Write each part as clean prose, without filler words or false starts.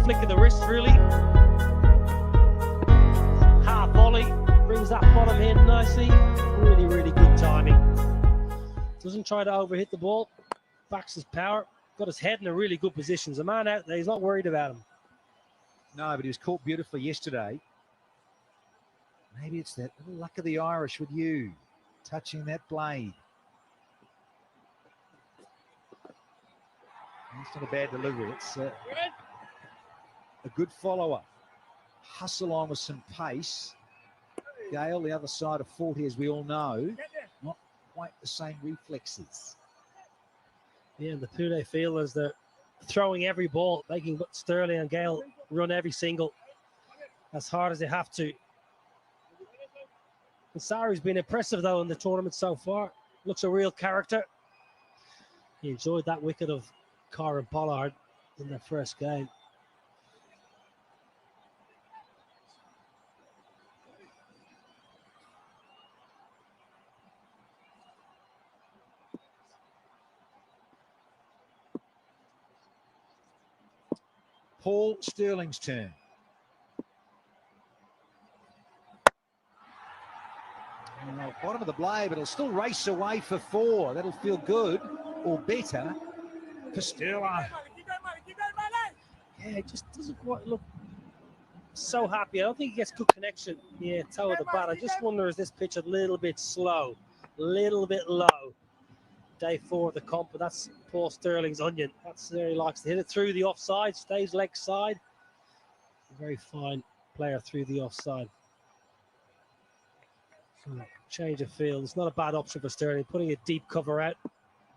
flick of the wrist, really. Half volley, brings that bottom in nicely. Really, really good timing. Doesn't try to overhit the ball, backs his power, got his head in a really good position. There's a man out there, he's not worried about him. No, but he was caught beautifully yesterday. Maybe it's that little luck of the Irish with you, touching that blade. It's not a bad delivery. It's a good follower. Hustle on with some pace. Gale, the other side of 40, as we all know, not quite the same reflexes. Yeah, the Pune fielders, they're throwing every ball, making Sterling and Gale run every single as hard as they have to. Ansari's been impressive, though, in the tournament so far. Looks a real character. He enjoyed that wicket of Kieran Pollard in their first game. Paul Sterling's turn. Bottom of the blade, but it'll still race away for 4. That'll feel good, or better, for Sterling. Yeah, it just doesn't quite look so happy. I don't think he gets good connection. Yeah, toe of the bat. I just wonder, is this pitch a little bit slow, a little bit low? Day 4 of the comp, but that's Paul Sterling's onion. That's where he likes to hit it through the offside, stays leg side. A very fine player through the offside. So change of field. It's not a bad option for Sterling. Putting a deep cover out,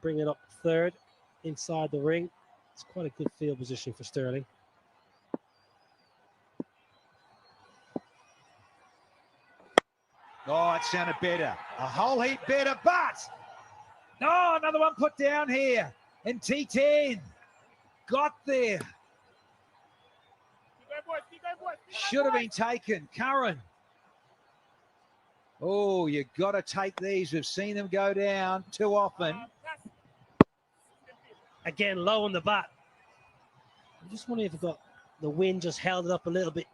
bringing up third inside the ring. It's quite a good field position for Sterling. Oh, it sounded better. A whole heap better, but no, another one put down here. And T10 got there. Should have been taken. Curran. Oh, you got to take these. We've seen them go down too often. Again, low on the bat. I'm just wondering if the wind just held it up a little bit.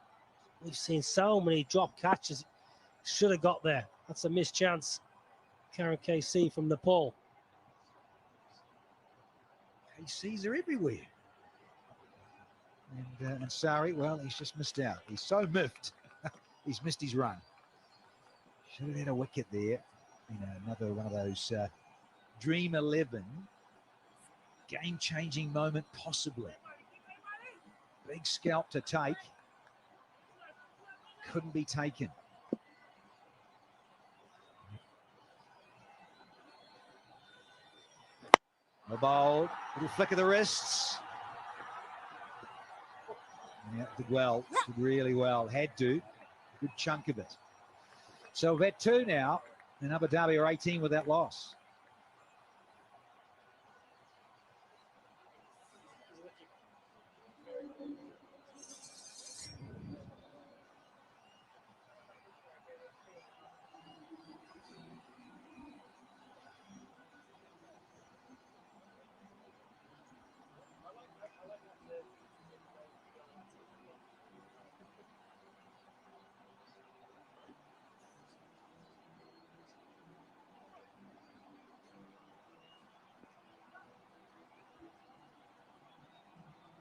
We've seen so many drop catches. Should have got there. That's a missed chance. Karen KC from Nepal. KCs are everywhere. And Ansari, well, he's just missed out. He's so miffed. He's missed his run. Should have had a wicket there. You know, another one of those Dream 11 game-changing moment, possibly. Big scalp to take. Couldn't be taken. The bowl, little flick of the wrists. Yeah, did well, did really well. Had to, good chunk of it. So we've had 2 now, and Abu Dhabi are 18 with that loss.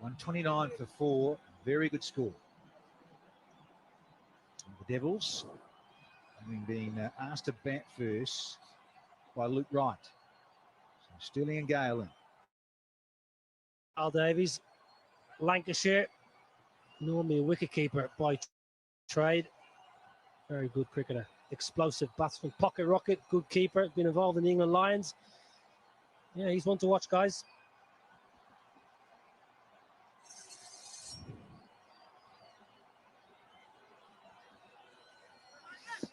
$129 for 4, very good score. The Devils, having been asked to bat first by Luke Wright. So Sterling and Gale in. Al Davies, Lancashire, normally a wicketkeeper by trade. Very good cricketer, explosive batsman, pocket rocket, good keeper, been involved in the England Lions. Yeah, he's one to watch, guys.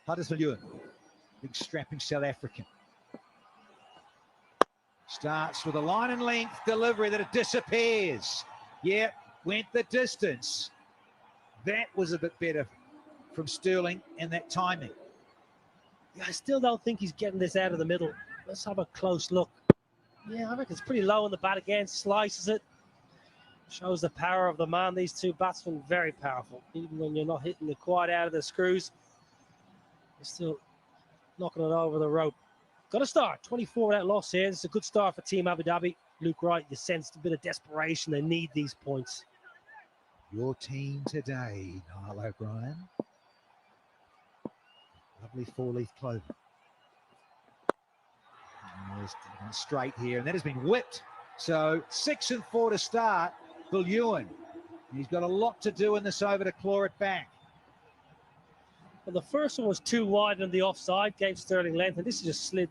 Huddersfield, big strapping South African. Starts with a line and length delivery that it disappears. Yeah, went the distance. That was a bit better from Sterling and that timing. Yeah, I still don't think he's getting this out of the middle. Let's have a close look. Yeah, I reckon it's pretty low on the bat again. Slices it. Shows the power of the man. These two batsmen, very powerful. Even when you're not hitting it quite out of the screws, you're still knocking it over the rope. Got a start. 24 without loss here. This is a good start for Team Abu Dhabi. Luke Wright, you sensed a bit of desperation. They need these points. Your team today, Niall O'Brien. Lovely four-leaf clover. Straight here, and that has been whipped. So 6 and 4 to start. Bill Ewan. He's got a lot to do in this over to claw it back. Well, the first one was too wide on the offside, gave Sterling length, and this just slid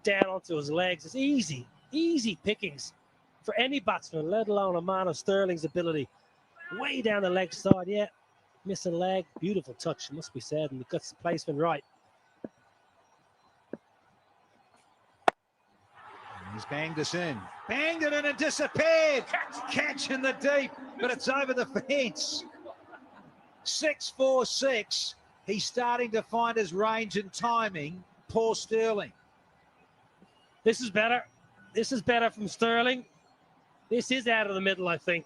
down onto his legs. It's easy pickings for any batsman, let alone a man of Sterling's ability. Way down the leg side, yeah. Missing leg, beautiful touch, must be said, and he got the placement right. He's banged us in. Banged it in and disappeared. Catch in the deep, but it's over the fence. 6-4-6. He's starting to find his range and timing. Poor Sterling. This is better. This is better from Sterling. This is out of the middle, I think.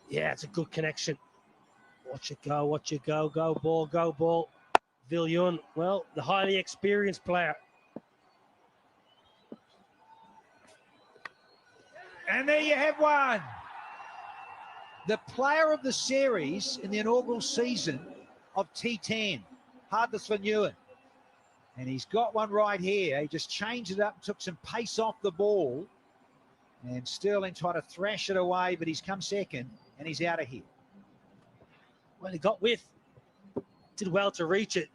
Yeah, it's a good connection. Watch it go, watch it go. Go ball, go ball. Viljoen, well, the highly experienced player. And there you have one. The player of the series in the inaugural season of T10, Hardness Van Ewan. And he's got one right here. He just changed it up, took some pace off the ball. And Sterling tried to thrash it away, but he's come second, and he's out of here. Well, he got width. Did well to reach it.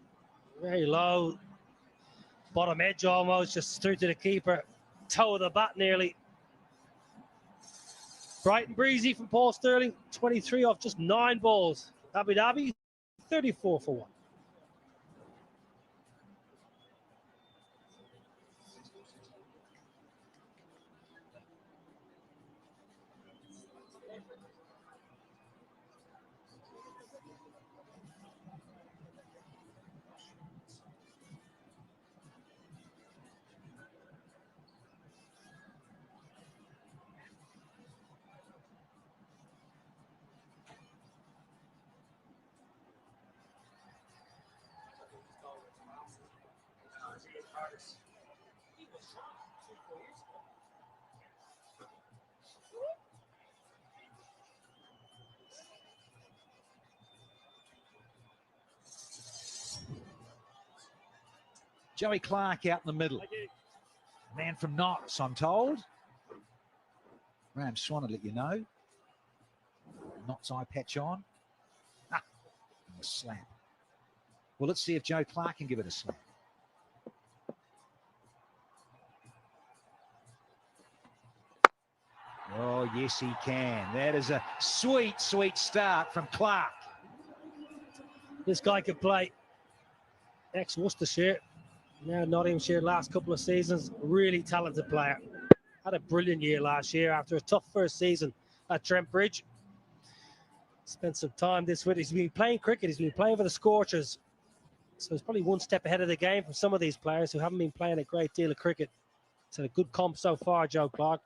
Very low. Bottom edge almost, just through to the keeper. Toe of the bat nearly. Bright and breezy from Paul Sterling. 23 off just 9 balls. Abu Dhabi, 34 for 1. Joey Clark out in the middle. Man from Knox, I'm told. Graham Swan will let you know. Knox eye patch on. Ah, a slap. Well, let's see if Joe Clark can give it a slap. Oh, yes, he can. That is a sweet, sweet start from Clark. This guy could play. Ex-Worcestershire. Now Nottinghamshire last couple of seasons. Really talented player. Had a brilliant year last year after a tough first season at Trent Bridge. Spent some time this week. He's been playing cricket. He's been playing for the Scorchers. So he's probably one step ahead of the game from some of these players who haven't been playing a great deal of cricket. It's had a good comp so far, Joe Clark.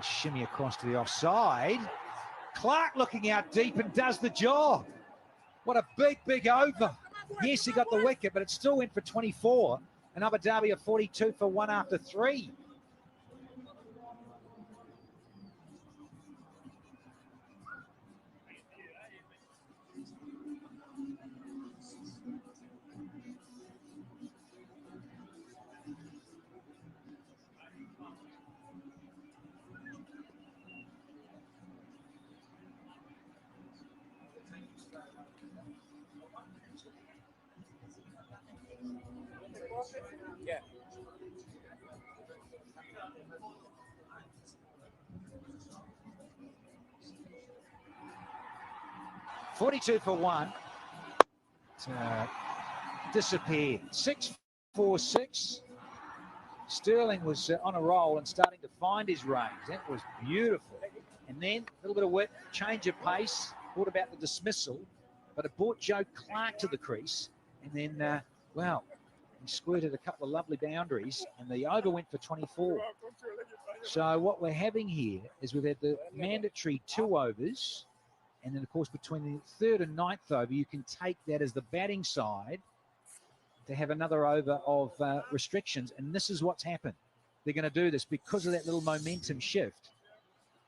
Shimmy across to the offside. Clark looking out deep and does the job. What a big, big over. Yes, he got the wicket, but it still went for 24. And Abu Dhabi are 42 for 1 after 3. Yeah. 42 for 1. Disappeared. 6-4-6. Sterling was on a roll and starting to find his range. That was beautiful. And then a little bit of whip, change of pace. Thought about the dismissal, but it brought Joe Clark to the crease. And then, well, He squirted a couple of lovely boundaries, and the over went for 24. So what we're having here is we've had the mandatory 2 overs, and then, of course, between the 3rd and 9th over, you can take that as the batting side to have another over of restrictions, and this is what's happened. They're going to do this because of that little momentum shift.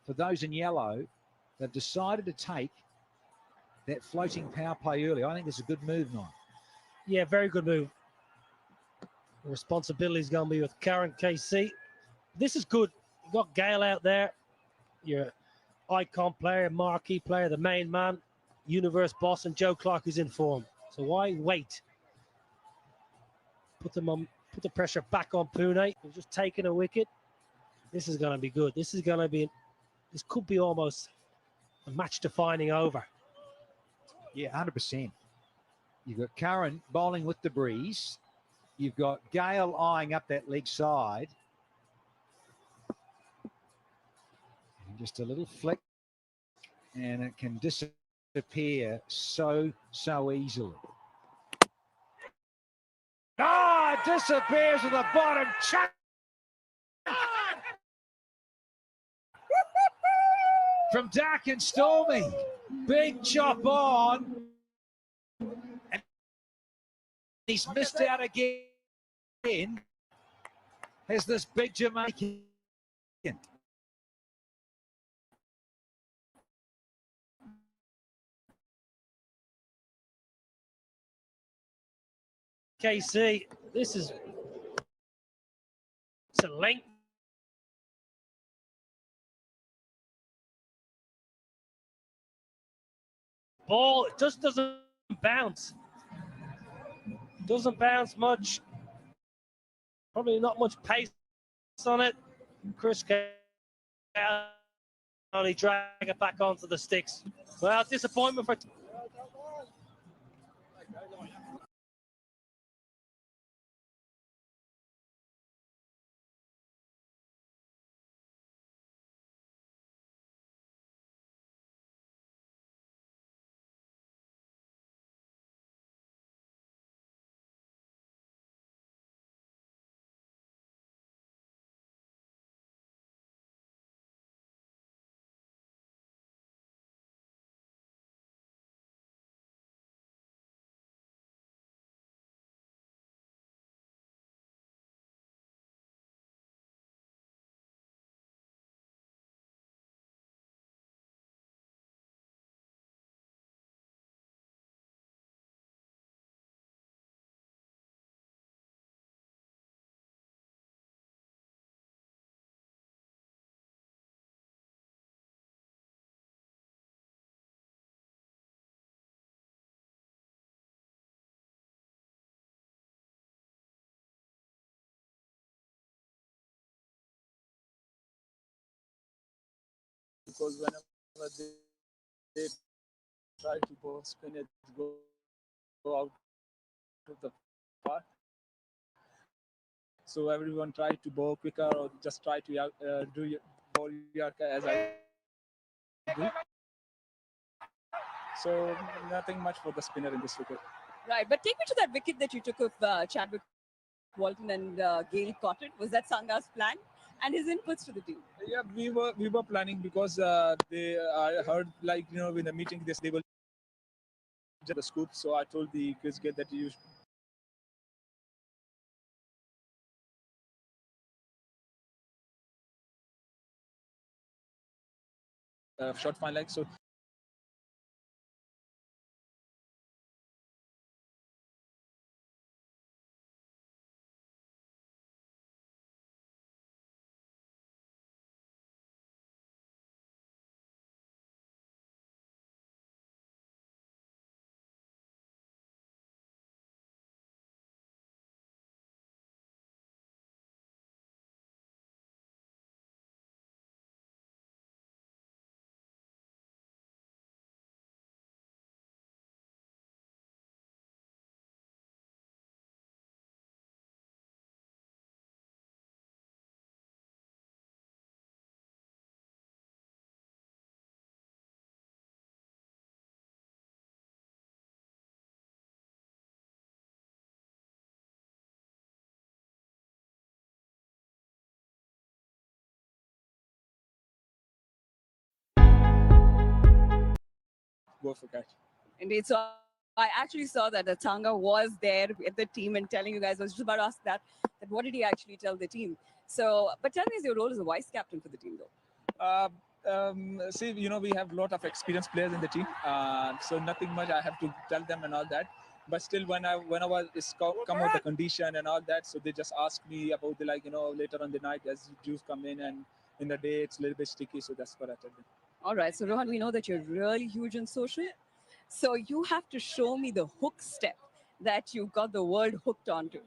For those in yellow, they've decided to take that floating power play early. I think it's a good move, Nigel. Yeah, very good move. The responsibility is going to be with Karen KC. This is good. You've got Gale out there, your icon player, marquee player, the main man, universe boss, and Joe Clark is in form. So why wait? Put the pressure back on Pune. They've just taken a wicket. This is going to be good. This could be almost a match-defining over. Yeah, 100%. You've got Curran bowling with the breeze. You've got Gale eyeing up that leg side. And just a little flick, and it can disappear so easily. It disappears to the bottom. From dark and stormy. Big chop on. And he's missed out again. Has this big Jamaican. KC, it's a length. Ball, it just doesn't bounce. Doesn't bounce much. Probably not much pace on it. Chris Gale only drag it back onto the sticks. Well, disappointment for. Because whenever they try to bowl spin, it go out of the park. So everyone try to bowl quicker or just try to do your ball Yorker as I do. So nothing much for the spinner in this wicket. Right, but take me to that wicket that you took of Chadwick Walton and Gale caught it. Was that Sanga's plan? And his inputs to the team? Yeah, we were planning because I heard in the meeting they will just the scoop. So I told the Chris Gale that you short fine leg. So go for catch. Indeed. So I actually saw that Atanga was there with the team and telling you guys. I was just about to ask that what did he actually tell the team? So, but tell me, is your role as a vice captain for the team, though? See, we have a lot of experienced players in the team, so nothing much I have to tell them and all that. But still, when I was come out the condition and all that, so they just ask me about the later on the night as juice come in, and in the day it's a little bit sticky, so that's what I tell them. All right. So Rohan, we know that you're really huge on social. So you have to show me the hook step that you got the world hooked onto.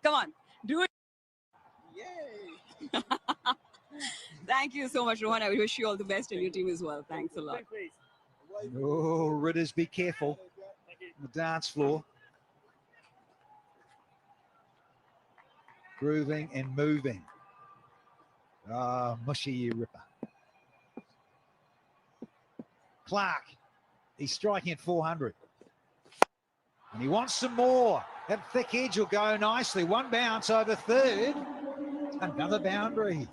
Come on, do it. Yay! Thank you so much, Rohan. I wish you all the best and your team as well. Thanks a lot. Oh, Ridders, be careful on the dance floor. Grooving and moving. Ah, mushy, you ripper. Clark, he's striking at 400. And he wants some more. That thick edge will go nicely. One bounce over third. Another boundary.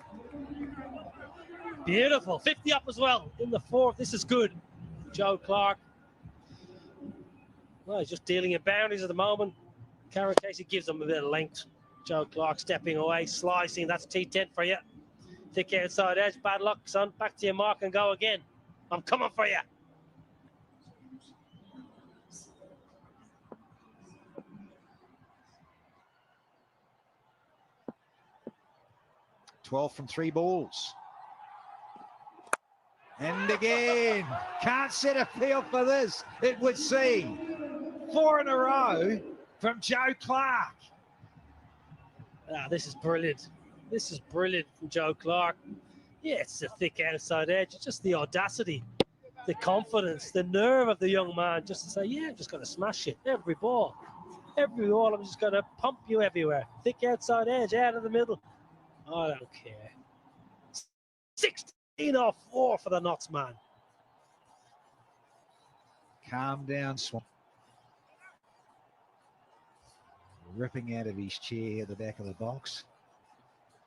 Beautiful. 50 up as well in the fourth. This is good. Joe Clark. Well, he's just dealing in boundaries at the moment. Karen Casey gives him a bit of length. Joe Clark stepping away, slicing. That's T10 for you. Thick outside edge. Bad luck, son. Back to your mark and go again. I'm coming for you. $12 from 3 balls. And again, can't set a field for this, it would seem. 4 in a row from Joe Clark. Ah, this is brilliant. This is brilliant from Joe Clark. Yeah, it's the thick outside edge. It's just the audacity, the confidence, the nerve of the young man just to say, yeah, I'm just going to smash it. Every ball. Every ball, I'm just going to pump you everywhere. Thick outside edge, out of the middle. I don't care. 16 off 4 for the Knots man. Calm down, Swan. Ripping out of his chair at the back of the box.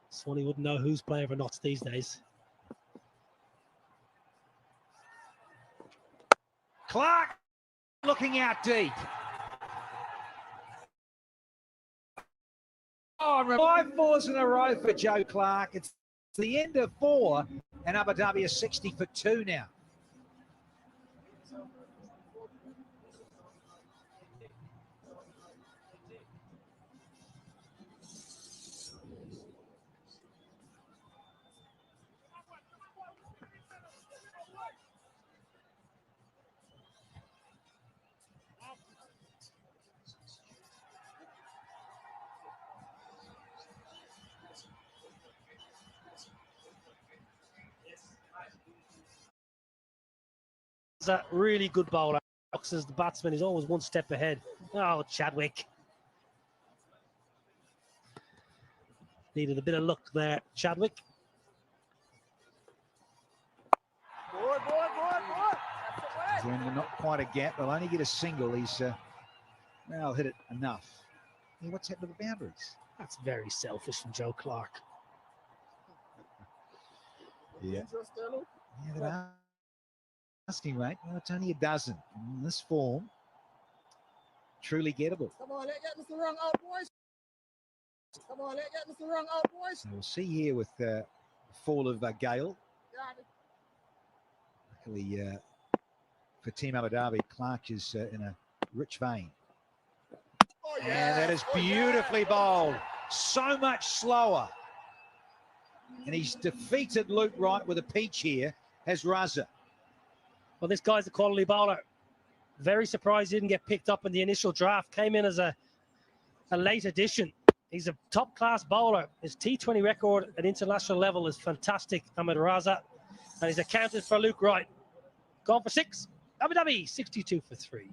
Swanee wouldn't know who's playing for Knots these days. Clark looking out deep. Oh, 5 fours in a row for Joe Clark. It's the end of 4, and Abu Dhabi is 60 for 2 now. That really good bowler. As the batsman is always one step ahead. Oh, Chadwick. Needed a bit of luck there, Chadwick. He's in not quite a gap. They'll only get a single. He's now hit it enough. Yeah, what's happened to the boundaries? That's very selfish from Joe Clark. Yeah. Yeah, they're asking, mate. Well, it's only a dozen in this form. Truly gettable. Come on, let's get Mr. Wrong out, boys. Come on, let's get Mr. Wrong out, boys. So we'll see here with the fall of Gale. Luckily for Team Abu Dhabi, Clark is in a rich vein. Oh, yeah. And that is beautifully bowled. So much slower. And he's defeated Luke Wright with a peach here, has Raza. Well, this guy's a quality bowler. Very surprised he didn't get picked up in the initial draft. Came in as a late addition. He's a top-class bowler. His T20 record at international level is fantastic, Ahmed Raza. And he's accounted for Luke Wright. Gone for 6. Abu Dhabi, 62 for 3.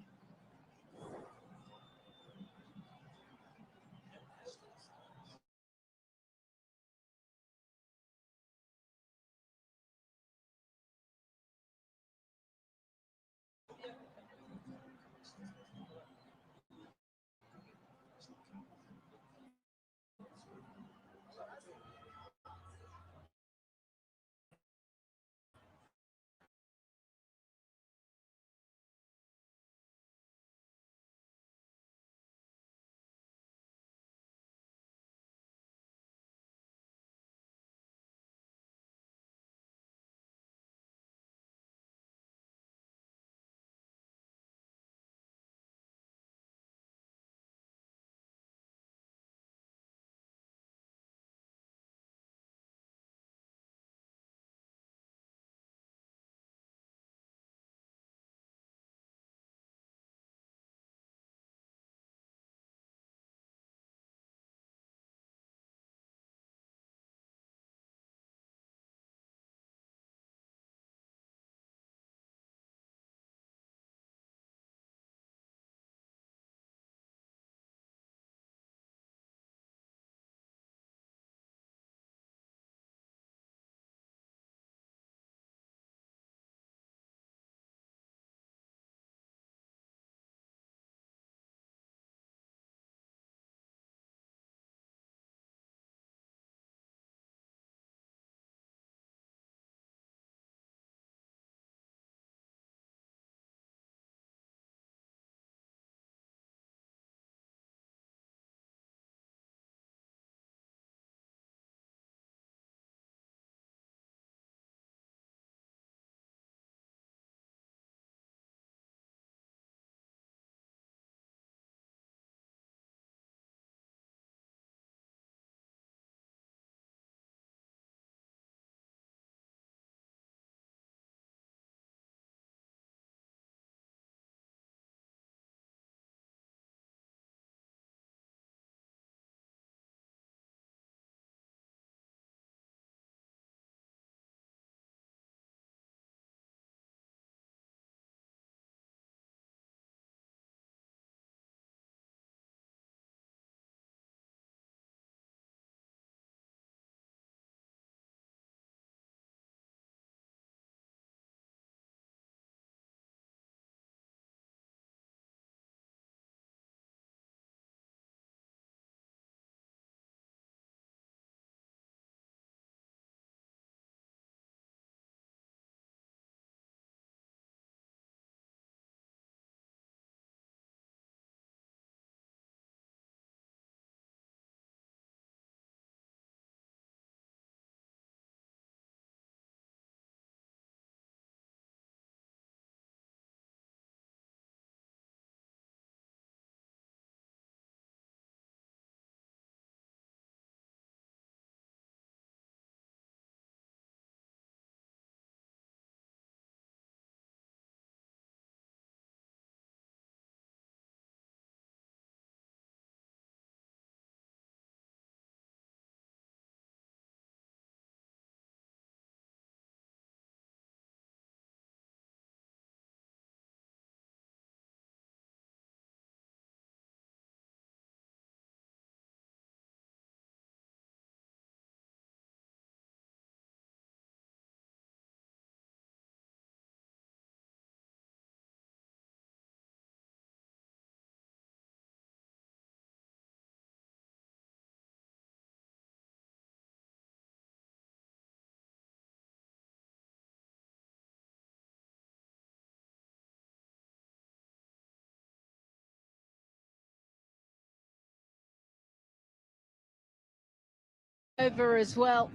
over as well.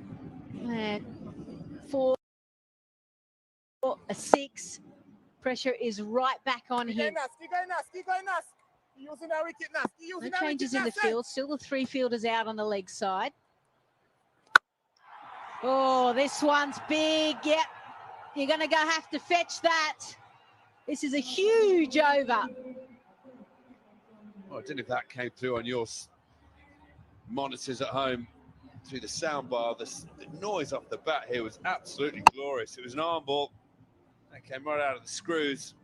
And 4, a 6. Pressure is right back on him. Keep going, Nas. Using our wicket, Nas. No changes in the field. Still the 3 fielders out on the leg side. Oh, this one's big. Yep. You're going to have to fetch that. This is a huge over. Oh, I don't know if that came through on your monitors at home through the sound bar. The noise off the bat here was absolutely glorious. It was an arm ball that came right out of the screws.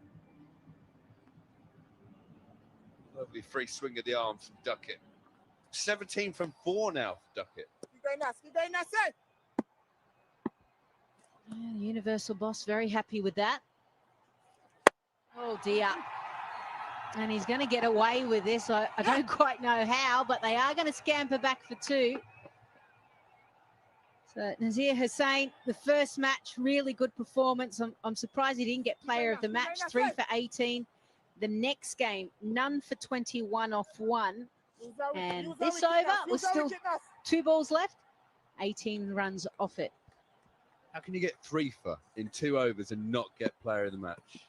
Lovely free swing of the arms from Duckett. 17 from 4 now for Duckett. Keep going, Nas. Keep going, Nas. Yeah, the Universal boss very happy with that. Oh dear. And he's going to get away with this. I don't quite know how, but they are going to scamper back for 2. So Nazir Hussain, the first match, really good performance. I'm surprised he didn't get player of the match, 3 for 18. The next game, none for 21 off 1. And this over was still 2 balls left, 18 runs off it. How can you get 3 for in 2 overs and not get player of the match?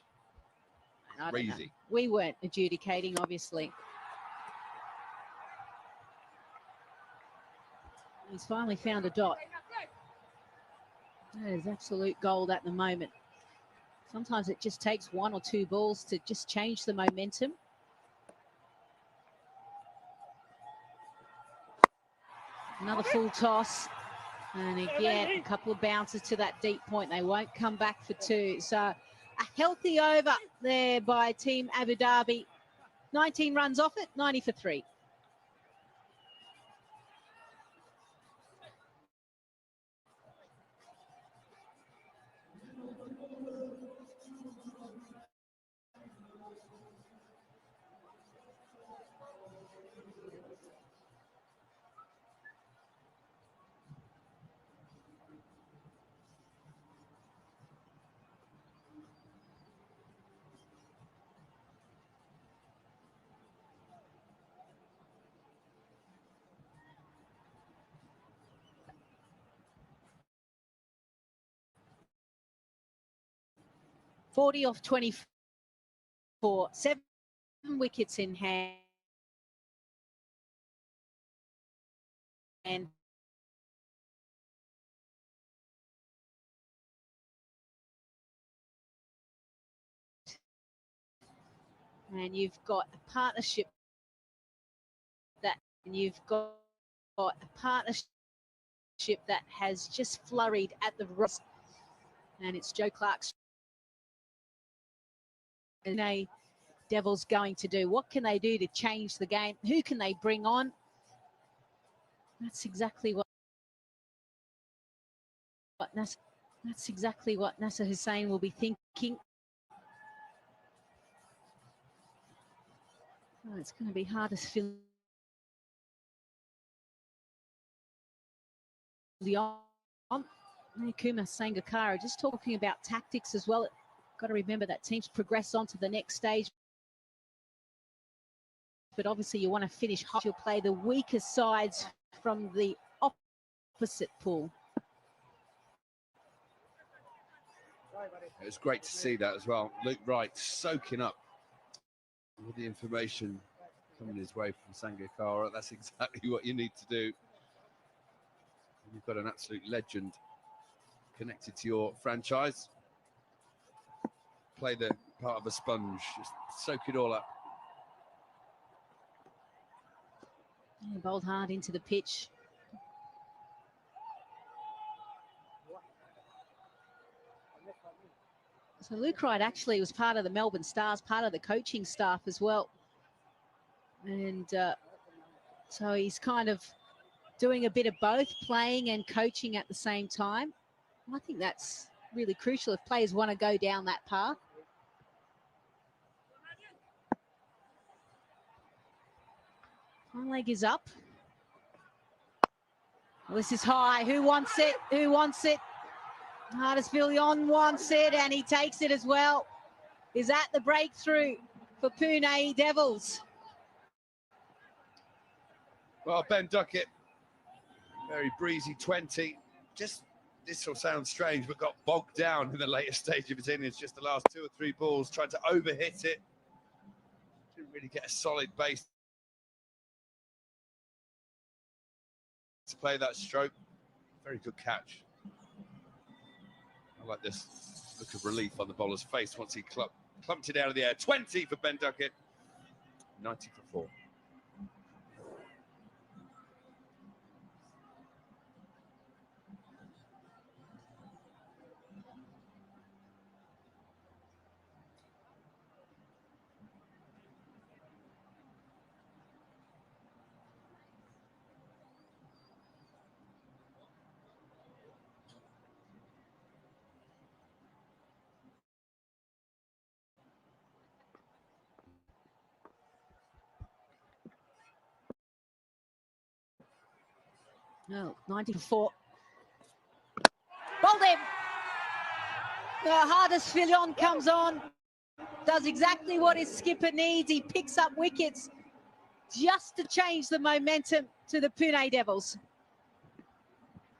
Crazy. We weren't adjudicating, obviously. He's finally found a dot. That is absolute gold at the moment. Sometimes it just takes 1 or 2 balls to just change the momentum. Another full toss. And again, a couple of bounces to that deep point. They won't come back for 2. So a healthy over there by Team Abu Dhabi. 19 runs off it, 90 for 3. $40 off 24, 7 wickets in hand. And you've got a partnership that has just flurried at the wrist, and it's Joe Clark's. And a Devils going to do? What can they do to change the game? Who can they bring on? That's exactly what Nasser Hussain will be thinking. Oh, it's going to be hard to fill the on. Kuma Sangakkara just talking about tactics as well. Got to remember that teams progress on to the next stage. But obviously you want to finish hot. You'll play the weaker sides from the opposite pool. It was great to see that as well. Luke Wright soaking up all the information coming his way from Sangakkara. That's exactly what you need to do. You've got an absolute legend connected to your franchise. Play the part of a sponge, just soak it all up. Yeah, bowled hard into the pitch. So Luke Wright actually was part of the Melbourne Stars, part of the coaching staff as well. And so he's kind of doing a bit of both, playing and coaching at the same time. I think that's really crucial if players want to go down that path. One leg is up. Well, this is high. Who wants it? Who wants it? Hardisvillion wants it, and he takes it as well. Is that the breakthrough for Pune Devils? Well, Ben Duckett Very breezy 20. Just, this will sound strange, but got bogged down in the later stage of his innings. Just the last 2 or 3 balls, tried to overhit it. Didn't really get a solid base to play that stroke. Very good catch. I like this look of relief on the bowler's face once he clumped it out of the air. 20 for Ben Duckett, 90 for 4. No, 94. Bowled him. The hardest Fillon comes on, does exactly what his skipper needs. He picks up wickets just to change the momentum to the Pune Devils.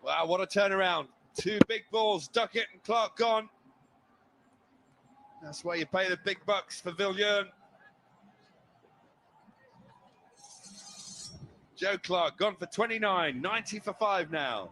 Wow, what a turnaround. 2 big balls, Duckett and Clark gone. That's why you pay the big bucks for Villiers. Joe Clark gone for 29, 90 for 5 now.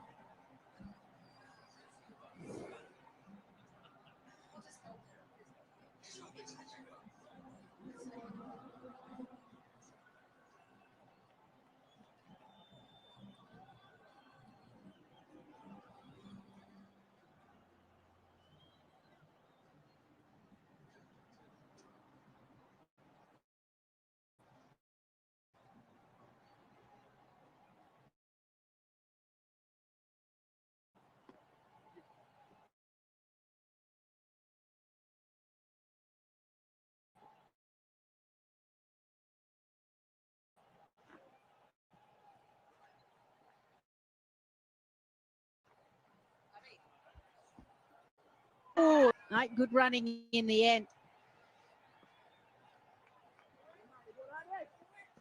Oh, good running in the end.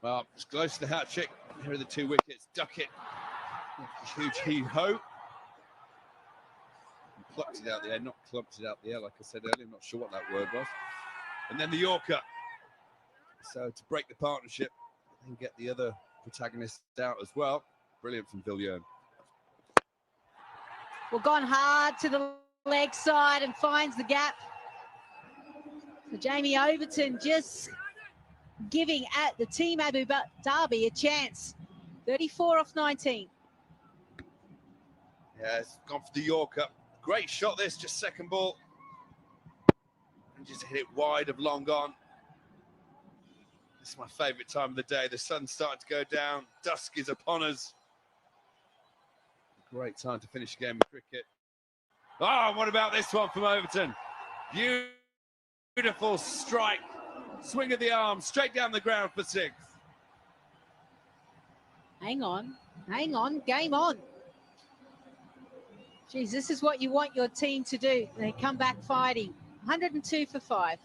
Well, it's close to the hat trick. Here are the 2 wickets. Duckett, huge heave-ho. Plucked it out the air, not clumped it out the air, like I said earlier. I'm not sure what that word was. And then the Yorker. So to break the partnership and get the other protagonists out as well. Brilliant from Villiers. Well, gone hard to the leg side and finds the gap. So Jamie Overton just giving at the team Abu Dhabi a chance. 34 off 19. Yeah, it's gone for the Yorker. Great shot this, just second ball. And just hit it wide of long on. This is my favourite time of the day. The sun's starting to go down. Dusk is upon us. Great time to finish a game of cricket. Oh, what about this one from Overton? Beautiful strike. Swing of the arm, straight down the ground for 6. Hang on, game on. Geez, this is what you want your team to do. They come back fighting. 102 for 5.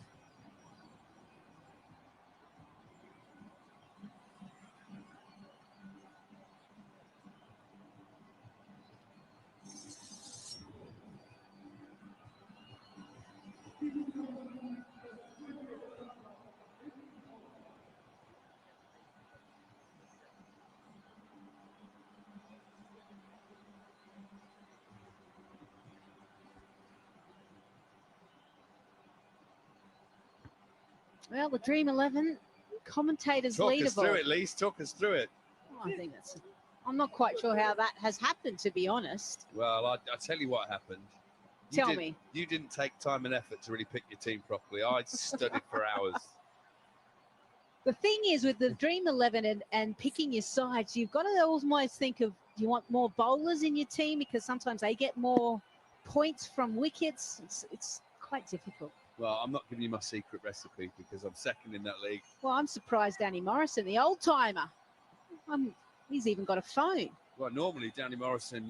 Well, the Dream 11 commentators Talk leaderboard. us through it, Lise. Talk us through it. Oh, I think that's. I'm not quite sure how that has happened, to be honest. Well, I'll tell you what happened. Tell me. You didn't take time and effort to really pick your team properly. I studied for hours. The thing is, with the Dream 11 and picking your sides, you've got to almost think of, do you want more bowlers in your team? Because sometimes they get more points from wickets. It's quite difficult. Well, I'm not giving you my secret recipe because I'm second in that league. Well, I'm surprised Danny Morrison, the old timer, he's even got a phone. Well, normally Danny Morrison,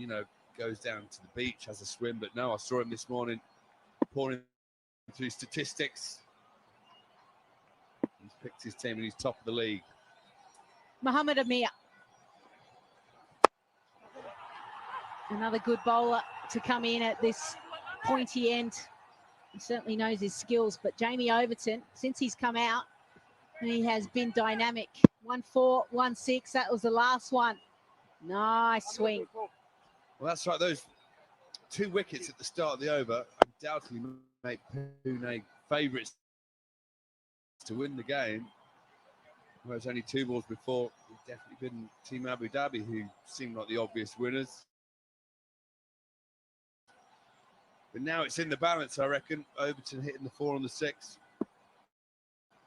goes down to the beach, has a swim, but no, I saw him this morning pouring through statistics. He's picked his team and he's top of the league. Mohammed Amir. Another good bowler to come in at this pointy end. He certainly knows his skills, but Jamie Overton, since he's come out, he has been dynamic. 1-4, 1-6, that was the last one. Nice swing. Well, that's right. Those 2 wickets at the start of the over undoubtedly make Pune favourites to win the game. Whereas only 2 balls before, it's definitely been Team Abu Dhabi who seemed like the obvious winners. But now it's in the balance, I reckon. Overton hitting the 4 on the 6.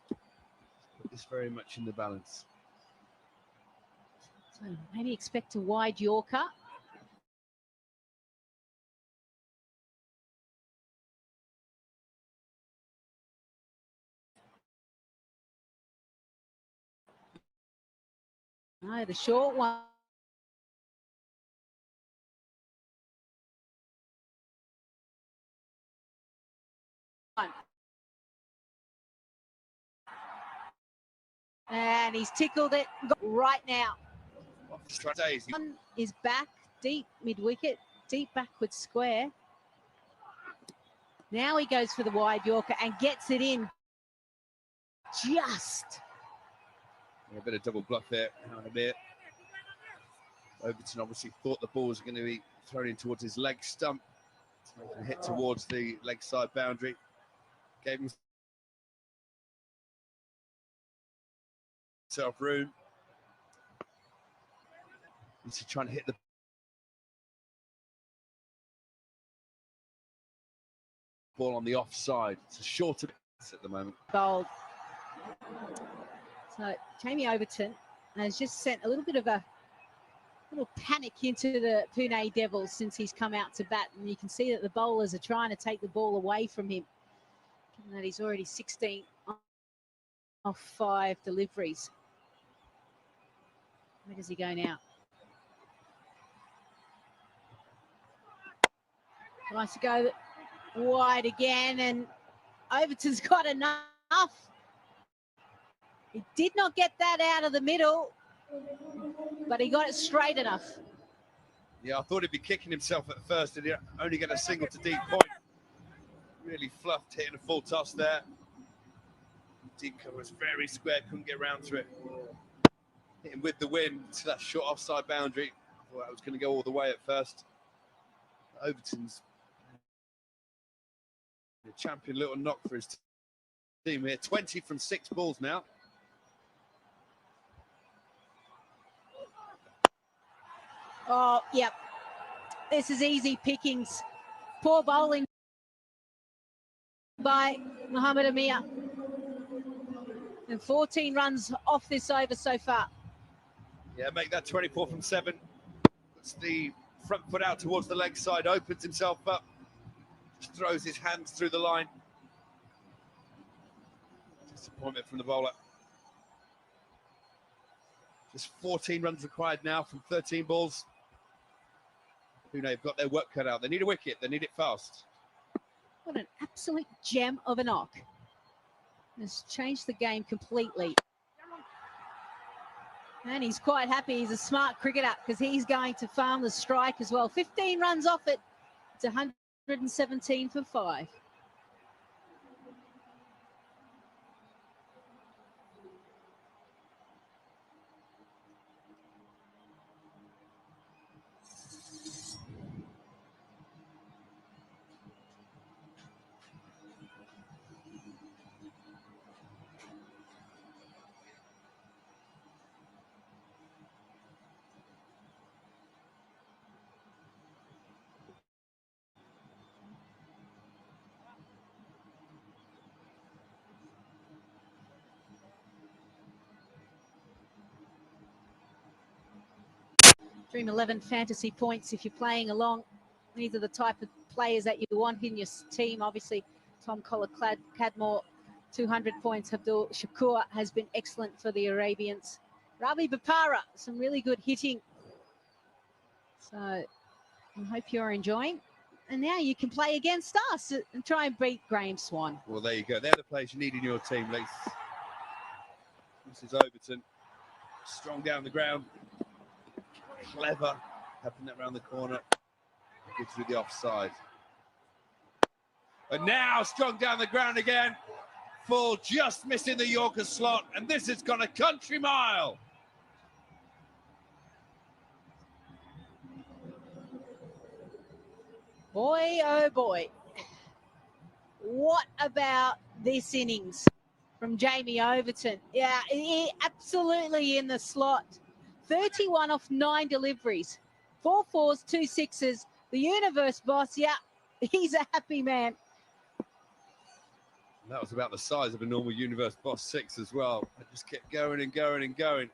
Put this very much in the balance. So maybe expect a wide Yorker. No, the short one. And he's tickled it right now. One is back, deep mid-wicket, deep backward square. Now he goes for the wide Yorker and gets it in. Just. A bit of double bluff there. A bit. Overton obviously thought the ball was going to be thrown in towards his leg stump. So hit towards the leg side boundary. Gave himself room. He's trying to hit the ball on the offside. It's a shorter at the moment. Bold. So Jamie Overton has just sent a little bit of a little panic into the Pune Devils since he's come out to bat, and you can see that the bowlers are trying to take the ball away from him, given that he's already 16 off 5 deliveries. Where does he go now? Nice to go wide again, and Overton's got enough. He did not get that out of the middle, but he got it straight enough. Yeah, I thought he'd be kicking himself at first, and he only get a single to deep point. Really fluffed, hitting a full toss there. Deep cover was very square, couldn't get around to it. Hitting with the wind to that short offside boundary. I thought that was going to go all the way at first. Overton's a champion little knock for his team here. 20 from 6 balls now. Oh, yep. This is easy pickings. Poor bowling by Mohammad Amir. And 14 runs off this over so far. Yeah, make that 24 from 7. Puts the front foot out towards the leg side, opens himself up, just throws his hands through the line. Disappointment from the bowler. Just 14 runs required now from 13 balls. Pune have got their work cut out. They need a wicket. They need it fast. What an absolute gem of a knock. Has changed the game completely. And he's quite happy. He's a smart cricketer because he's going to farm the strike as well. 15 runs off it. It's 117 for 5. Dream 11 fantasy points if you're playing along. These are the type of players that you want in your team. Obviously, Tom Collar-Cadmore, 200 points. Abdul Shakur has been excellent for the Arabians. Ravi Bapara, some really good hitting. So I hope you're enjoying. And now you can play against us and try and beat Graham Swan. Well, there you go. They're the players you need in your team, Lee. This is Overton. Strong down the ground. Clever. Having that round the corner. Good through the offside. And now strung down the ground again. Full, just missing the Yorker slot, and this has gone a country mile. Boy, oh boy. What about this innings from Jamie Overton? Yeah, absolutely in the slot. 31 off 9 deliveries. 4 fours, 2 sixes. The universe boss, yeah, he's a happy man. That was about the size of a normal Universe Boss 6 as well. I just kept going and going and going.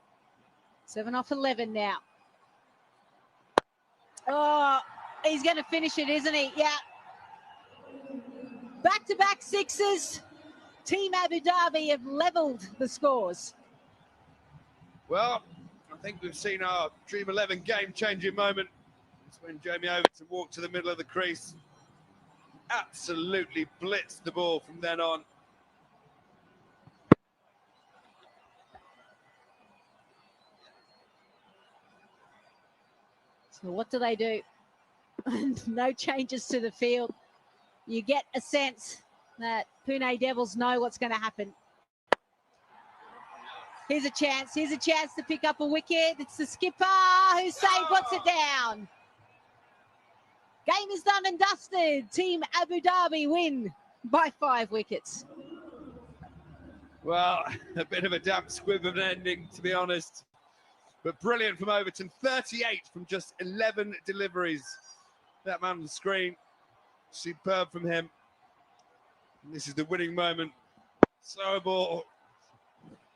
7 off 11 now. Oh, he's going to finish it, isn't he? Yeah. Back-to-back sixes. Team Abu Dhabi have levelled the scores. Well, I think we've seen our Dream 11 game-changing moment. It's when Jamie Overton walked to the middle of the crease. Absolutely blitzed the ball from then on. So what do they do? No changes to the field. You get a sense that Pune Devils know what's going to happen. Here's a chance to pick up a wicket. It's the skipper who puts it down. Game is done and dusted. Team Abu Dhabi win by 5 wickets. Well, a bit of a damp squib of an ending, to be honest. But brilliant from Overton. 38 from just 11 deliveries. That man on the screen, superb from him. And this is the winning moment. Slow ball,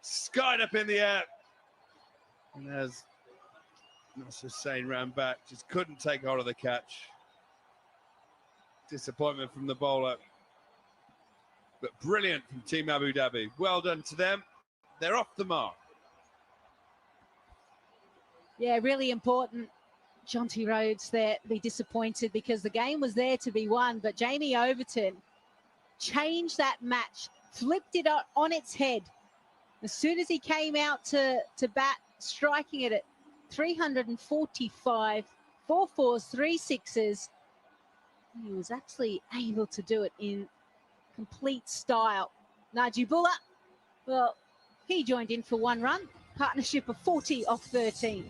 skied up in the air. And there's Nasser Hussain round back, just couldn't take hold of the catch. Disappointment from the bowler, but brilliant from Team Abu Dhabi. Well done to them. They're off the mark. Yeah, really important. Jonty Rhodes there to be disappointed because the game was there to be won, but Jamie Overton changed that match, flipped it on its head. As soon as he came out to bat, striking it at 345, 4 fours, 3 sixes. He was actually able to do it in complete style. Najibullah, well, he joined in for 1 run, partnership of 40 off 13.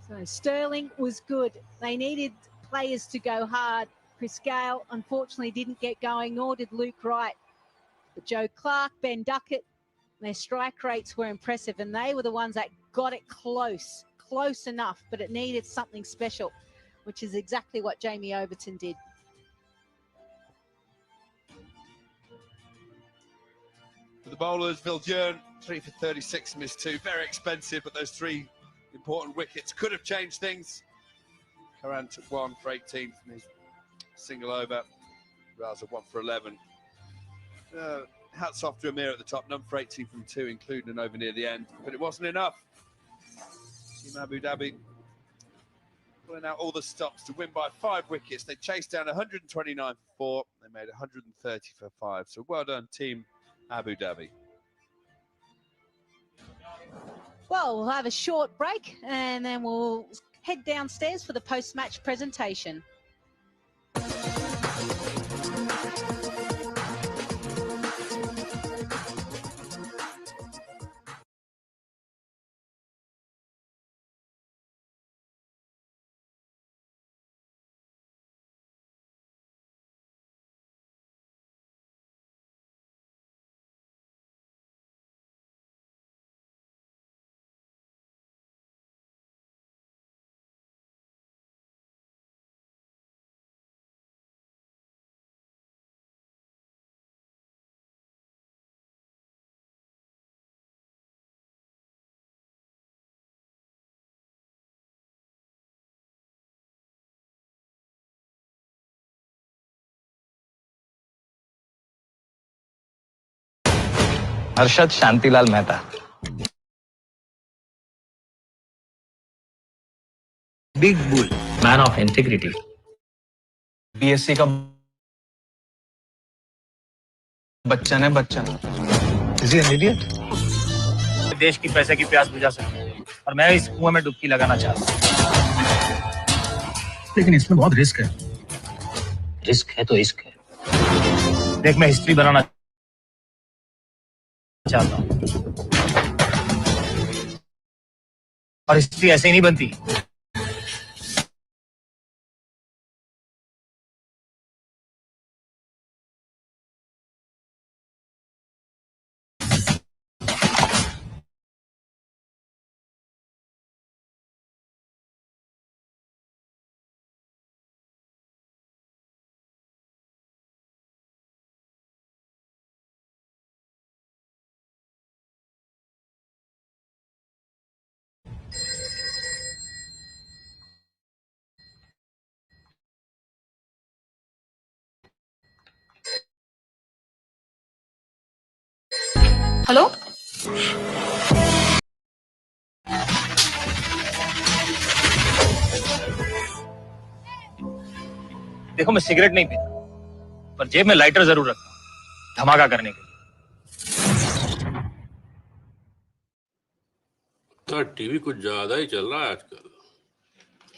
So Sterling was good. They needed players to go hard. Chris Gale, unfortunately, didn't get going, nor did Luke Wright. But Joe Clark, Ben Duckett, their strike rates were impressive, and they were the ones that got it close enough, but it needed something special, which is exactly what Jamie Overton did. For the bowlers, Viljoen, 3 for 36, missed 2. Very expensive, but those 3 important wickets could have changed things. Karan took 1 for 18 from his single over. Raza 1 for 11. Hats off to Amir at the top, none for 18 from 2, including an over near the end. But it wasn't enough. Team Abu Dhabi pulling out all the stops to win by 5 wickets. They chased down 129 for 4. They made 130 for 5. So well done, Team Abu Dhabi. Well, we'll have a short break and then we'll head downstairs for the post-match presentation. Arshad Shantilal Mehta, big bull, man of integrity, BSc का बच्चन है Bachchan. Is he an idiot? देश की पैसे की प्यास बुझा सकते हैं और मैं इस कुएं में डुबकी लगाना चाहता हूँ। लेकिन इसमें बहुत रिस्क है। रिस्क है तो इश्क है। देख मैं हिस्ट्री बनाना चाहता हूँ और हिस्ट्री ऐसे ही नहीं बनती। हेलो, देखो मैं सिगरेट नहीं पीता, पर जेब में लाइटर जरूर रखता हूँ धमाका करने के लिए। तो टीवी कुछ ज्यादा ही चल रहा है आजकल।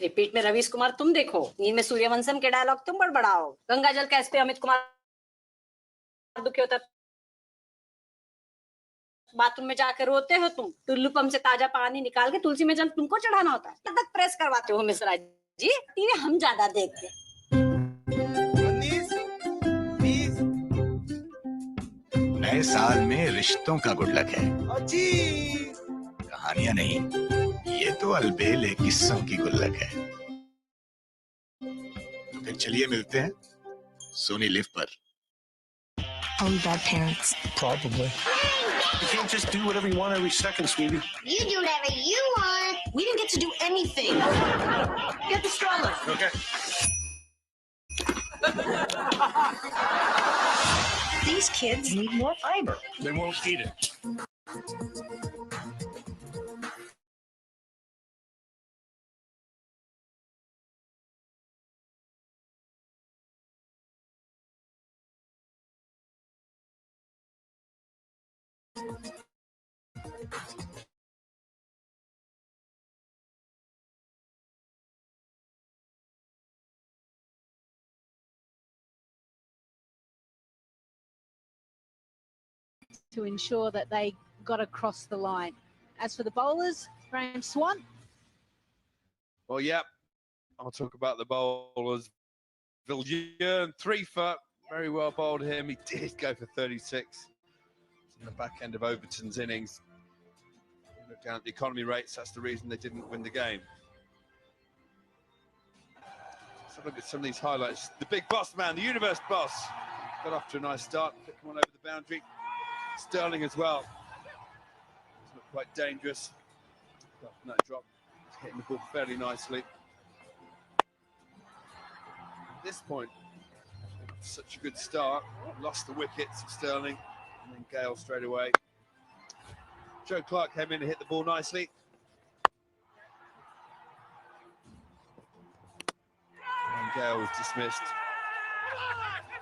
रिपीट में रवीश कुमार तुम देखो, नींद में सूर्यवंशम के डायलॉग तुम बड़बड़ाओ, गंगा जल कैस पे अमित कुमार दुखी होता बाथरूम में जाकर रोते हो तुम, टुल्लू पंप से ताजा पानी निकाल के तुलसी में जल तुमको चढ़ाना होता है, तब तक प्रेस करवाते हो मिश्रा जी। टीवी हम ज्यादा देखते। नए साल में रिश्तों का गुड लक है, कहानियां नहीं, ये तो अलबेले किस्सों की गुल्लक है। तो फिर चलिए मिलते हैं सोनी लिव पर। Are we bad parents? Probably. You can't just do whatever you want every second, sweetie. You do whatever you want. We didn't get to do anything. Get the stroller. Okay. These kids need more fiber. They won't eat it. To ensure that they got across the line. As for the bowlers, Graham Swan. Well, yep. I'll talk about the bowlers. Villiers, 3 for, very well bowled him. He did go for 36 in the back end of Overton's innings. Look down at the economy rates, that's the reason they didn't win the game. Let's have a look at some of these highlights. The big boss man, the universe boss, got off to a nice start, flicked one over the boundary. Sterling as well. It's not quite dangerous. No drop. Hitting the ball fairly nicely. At this point, such a good start. Lost the wickets of Sterling and then Gale straight away. Joe Clark came in and hit the ball nicely. And Gale was dismissed.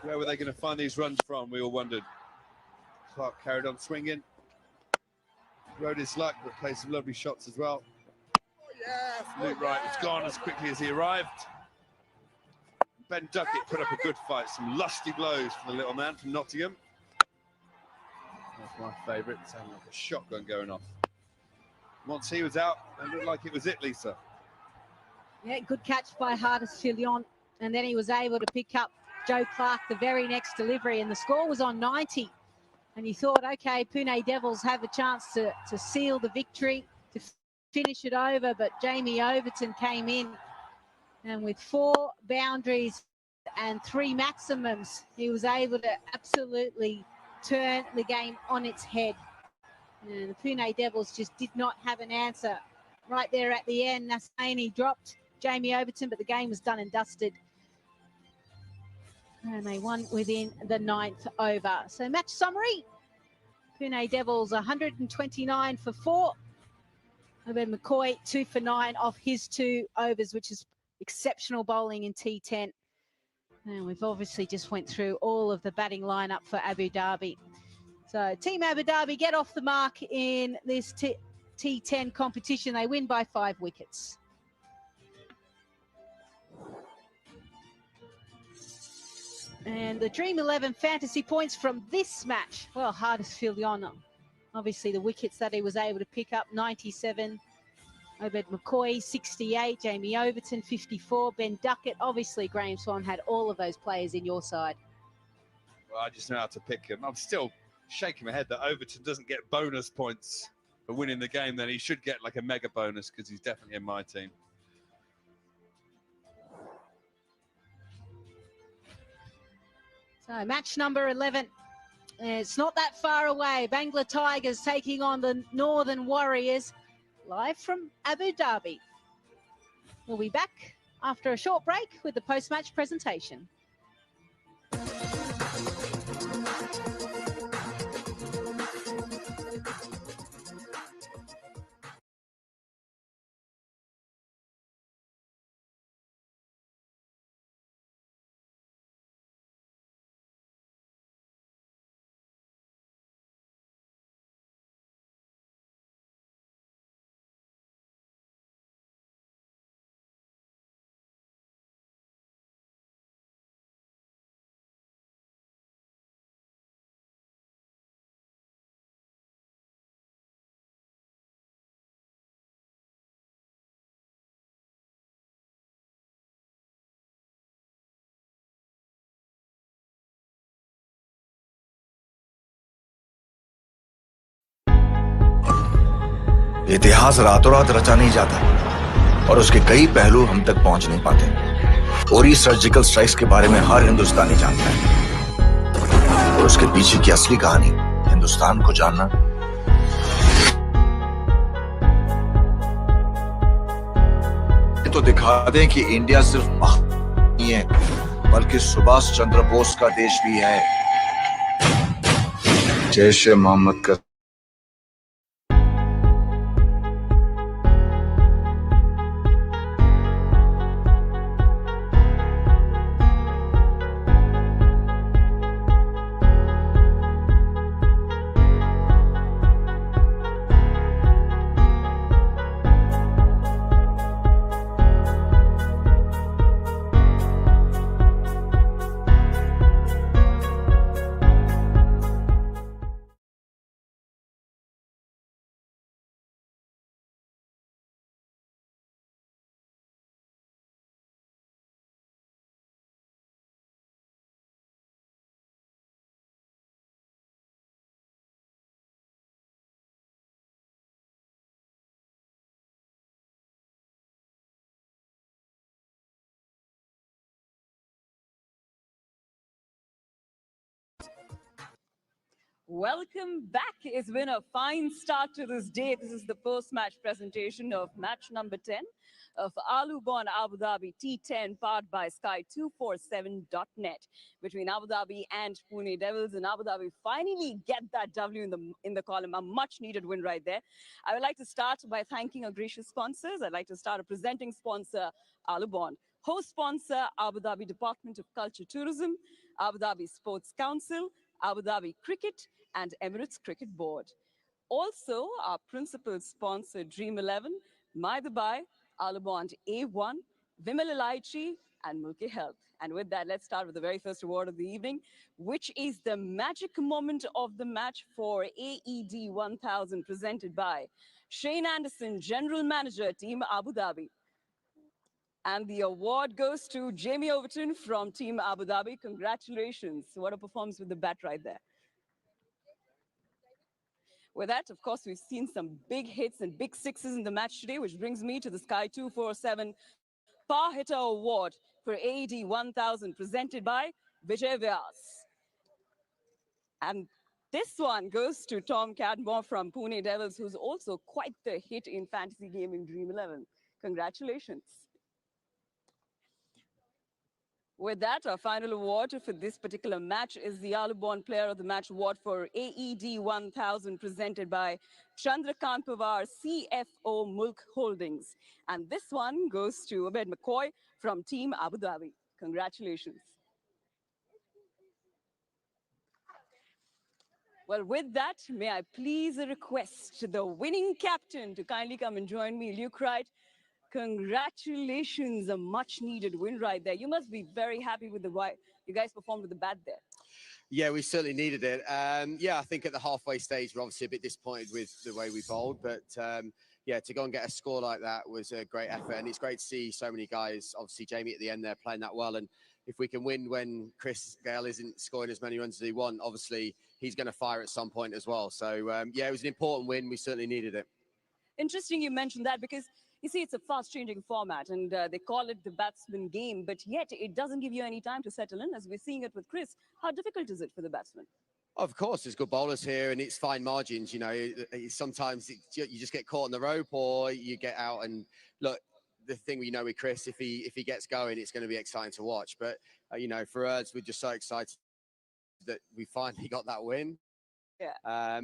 Where were they going to find these runs from? We all wondered. Clark carried on swinging. Rode his luck, but played some lovely shots as well. Luke Wright was gone as quickly as he arrived. Ben Duckett put up a good fight. Some lusty blows for the little man from Nottingham. That's my favourite. Sounded like a shotgun going off. Once he was out, it looked like it was it, Lisa. Yeah, good catch by Hardest Fillion. And then he was able to pick up Joe Clark the very next delivery. And the score was on 90. And you thought, okay, Pune Devils have a chance to seal the victory, to finish it over. But Jamie Overton came in, and with 4 boundaries and 3 maximums, he was able to absolutely turn the game on its head. And the Pune Devils just did not have an answer. Right there at the end, Nasaini dropped Jamie Overton, but the game was done and dusted. And they won within the 9th over. So match summary, Pune Devils 129 for 4. And then McCoy 2 for 9 off his 2 overs, which is exceptional bowling in T10. And we've obviously just went through all of the batting lineup for Abu Dhabi. So Team Abu Dhabi get off the mark in this T10 competition. They win by 5 wickets. And the Dream 11 fantasy points from this match. Well, Huddersfield on, obviously, the wickets that he was able to pick up, 97. Obed McCoy, 68. Jamie Overton, 54. Ben Duckett. Obviously, Graham Swan had all of those players in your side. Well, I just know how to pick him. I'm still shaking my head that Overton doesn't get bonus points for winning the game. Then he should get like a mega bonus because he's definitely in my team. So match number 11. It's not that far away. Bangla Tigers taking on the Northern Warriors, live from Abu Dhabi. We'll be back after a short break with the post-match presentation. इतिहास रातों रात रचा नहीं जाता और उसके कई पहलू हम तक पहुंच नहीं पाते। उरी सर्जिकल स्ट्राइक्स के बारे में हर हिंदुस्तानी जानता है और उसके पीछे की असली कहानी हिंदुस्तान को जानना तो दिखा दें कि इंडिया सिर्फ नहीं है बल्कि सुभाष चंद्र बोस का देश भी है। जैश ए मोहम्मद का Welcome back. It's been a fine start to this day. This is the post-match presentation of match number 10 of Alubon Abu Dhabi T10, powered by Sky247.net, between Abu Dhabi and Pune Devils. And Abu Dhabi finally get that W in the column. A much-needed win right there. I would like to start by thanking our gracious sponsors. I'd like to start a presenting sponsor, Alubon. Host sponsor, Abu Dhabi Department of Culture Tourism, Abu Dhabi Sports Council, Abu Dhabi Cricket, and Emirates Cricket Board. Also, our principal sponsor, Dream 11, My Dubai, Alubond A1, Vimal Elaichi, and Mulki Health. And with that, let's start with the very first award of the evening, which is the magic moment of the match for AED 1000, presented by Shane Anderson, General Manager, Team Abu Dhabi. And the award goes to Jamie Overton from Team Abu Dhabi. Congratulations. What a performance with the bat right there. With that, of course, we've seen some big hits and big sixes in the match today, which brings me to the Sky 247 Power Hitter Award for AED 1000, presented by Vijay Vyas. And this one goes to Tom Cadmore from Pune Devils, who's also quite the hit in fantasy gaming Dream 11. Congratulations. With that, our final award for this particular match is the Alubon Player of the Match Award for AED 1000, presented by Chandrakant Pawar, CFO Mulk Holdings. And this one goes to Abed McCoy from Team Abu Dhabi. Congratulations. Well, with that, may I please request the winning captain to kindly come and join me, Luke Wright. Congratulations, a much-needed win right there. You must be very happy with the way you guys performed with the bat there. Yeah, we certainly needed it. Yeah, I think at the halfway stage, we're obviously a bit disappointed with the way we bowled, but yeah, to go and get a score like that was a great effort, and it's great to see so many guys, obviously Jamie at the end there playing that well, and if we can win when Chris Gayle isn't scoring as many runs as he wants, obviously he's going to fire at some point as well. So yeah, it was an important win. We certainly needed it. Interesting you mentioned that, because you see, it's a fast-changing format, and they call it the batsman game, but yet it doesn't give you any time to settle in, as we're seeing it with Chris. How difficult is it for the batsman? Of course, there's good bowlers here, and it's fine margins. You know, sometimes you just get caught on the rope, or you get out. And look, the thing we know with Chris, if he gets going, it's going to be exciting to watch. But you know, for us, we're just so excited that we finally got that win. Yeah.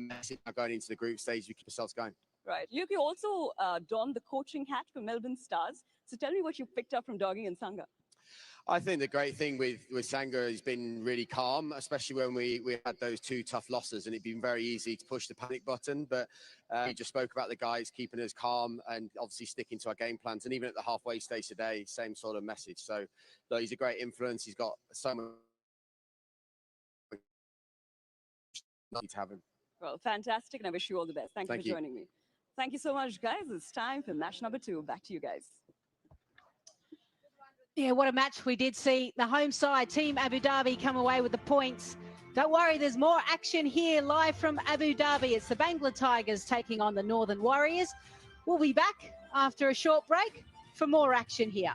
Going into the group stage, we keep ourselves going. Right. Luke, you also donned the coaching hat for Melbourne Stars. So tell me what you picked up from Doggy and Sangha. I think the great thing with Sangha has been really calm, especially when we had those two tough losses, and it'd been very easy to push the panic button. But we just spoke about the guys keeping us calm and obviously sticking to our game plans. And even at the halfway stage today, same sort of message. So look, he's a great influence. He's got so much to have him. Well, fantastic, and I wish you all the best. Thank you for joining me. Thank you so much, guys. It's time for match number 2. Back to you guys. Yeah, what a match we did see. The home side, Team Abu Dhabi, come away with the points. Don't worry, there's more action here live from Abu Dhabi. It's the Bangla Tigers taking on the Northern Warriors. We'll be back after a short break for more action here.